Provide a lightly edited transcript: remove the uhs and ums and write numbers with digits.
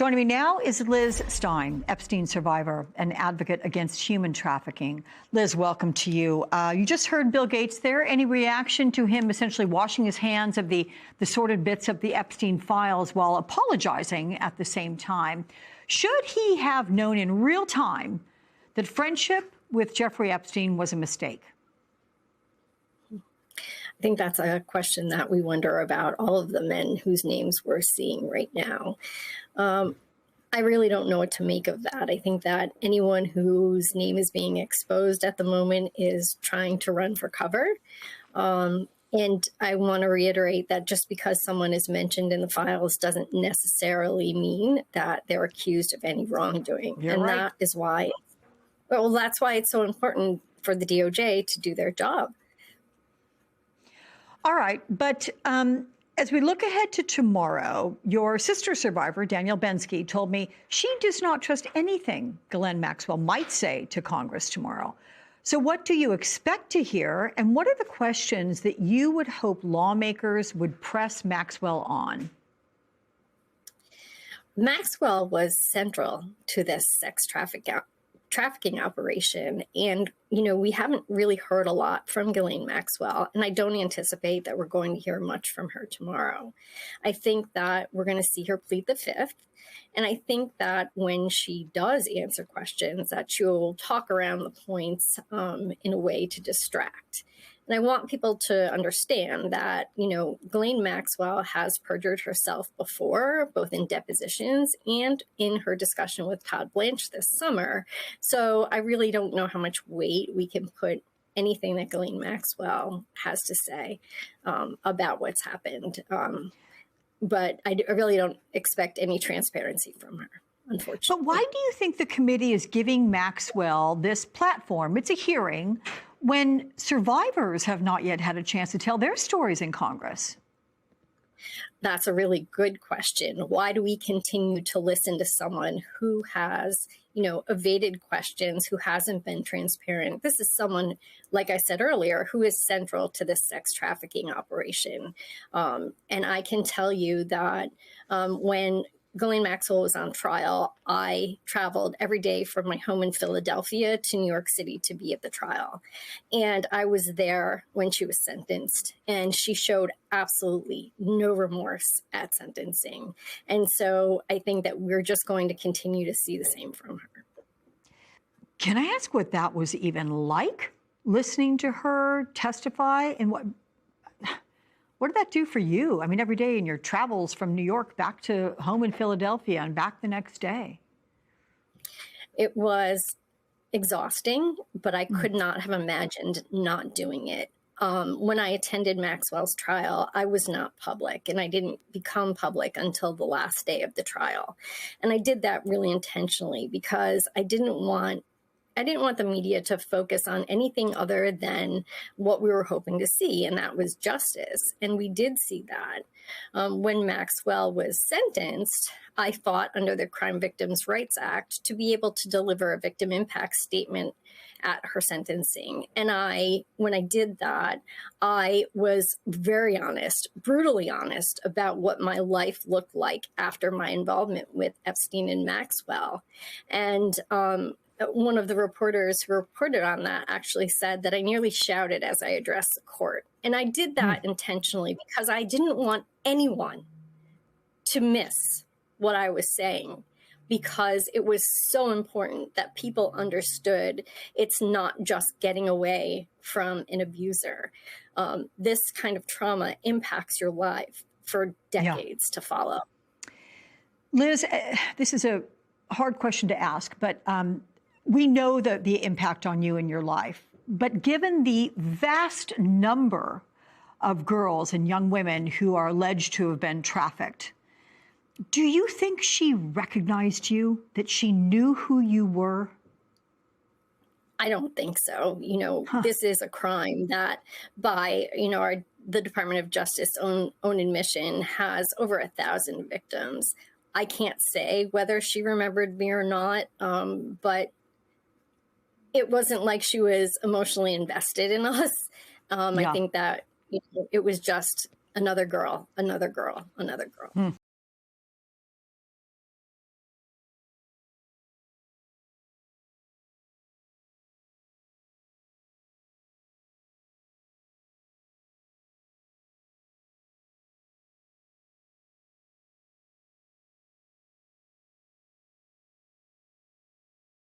Joining me now is Liz Stein, Epstein survivor and advocate against human trafficking. Liz, welcome to you. You just heard Bill Gates there. Any reaction to him essentially washing his hands of the sordid bits of the Epstein files while apologizing at the same time? Should he have known in real time that friendship with Jeffrey Epstein was a mistake? I think that's a question that we wonder about all of the men whose names we're seeing right now. I really don't know what to make of that. I think that anyone whose name is being exposed at the moment is trying to run for cover. And I want to reiterate that just because someone is mentioned in the files doesn't necessarily mean that they're accused of any wrongdoing. You're and right. That is why, well, that's why it's so important for the DOJ to do their job. All right, but as we look ahead to tomorrow, your sister survivor, Danielle Bensky, told me she does not trust anything Ghislaine Maxwell might say to Congress tomorrow. So what do you expect to hear, and what are the questions that you would hope lawmakers would press Maxwell on? Maxwell was central to this sex trafficking operation. And, you know, we haven't really heard a lot from Ghislaine Maxwell, and I don't anticipate that we're going to hear much from her tomorrow. I think that we're going to see her plead the fifth. And I think that when she does answer questions, that she will talk around the points in a way to distract. And I want people to understand that, you know, Ghislaine Maxwell has perjured herself before, both in depositions and in her discussion with Todd Blanche this summer. So I really don't know how much weight we can put anything that Ghislaine Maxwell has to say about what's happened. But I really don't expect any transparency from her, unfortunately. But why do you think the committee is giving Maxwell this platform? It's a hearing when survivors have not yet had a chance to tell their stories in Congress. That's a really good question. Why do we continue to listen to someone who has, you know, evaded questions, who hasn't been transparent? This is someone, like I said earlier, who is central to this sex trafficking operation. And I can tell you that when Ghislaine Maxwell was on trial, I traveled every day from my home in Philadelphia to New York City to be at the trial. And I was there when she was sentenced, and she showed absolutely no remorse at sentencing. And so I think that we're just going to continue to see the same from her. Can I ask what that was even like, listening to her testify, and what did that do for you? I mean, every day in your travels from New York back to home in Philadelphia and back the next day. It was exhausting, but I could not have imagined not doing it. When I attended Maxwell's trial, I was not public, and I didn't become public until the last day of the trial. And I did that really intentionally because I didn't want the media to focus on anything other than what we were hoping to see, and that was justice. And we did see that. When Maxwell was sentenced, I fought under the Crime Victims' Rights Act to be able to deliver a victim impact statement at her sentencing. And when I did that, I was very honest, brutally honest about what my life looked like after my involvement with Epstein and Maxwell. And one of the reporters who reported on that actually said that I nearly shouted as I addressed the court. And I did that intentionally because I didn't want anyone to miss what I was saying, because it was so important that people understood it's not just getting away from an abuser. This kind of trauma impacts your life for decades to follow. Liz, this is a hard question to ask, but we know the impact on you in your life. But given the vast number of girls and young women who are alleged to have been trafficked, do you think she recognized you, that she knew who you were? I don't think so. You know, This is a crime that by, you know, the Department of Justice own admission has over 1,000 victims. I can't say whether she remembered me or not, but it wasn't like she was emotionally invested in us. I think that it was just another girl, another girl, another girl.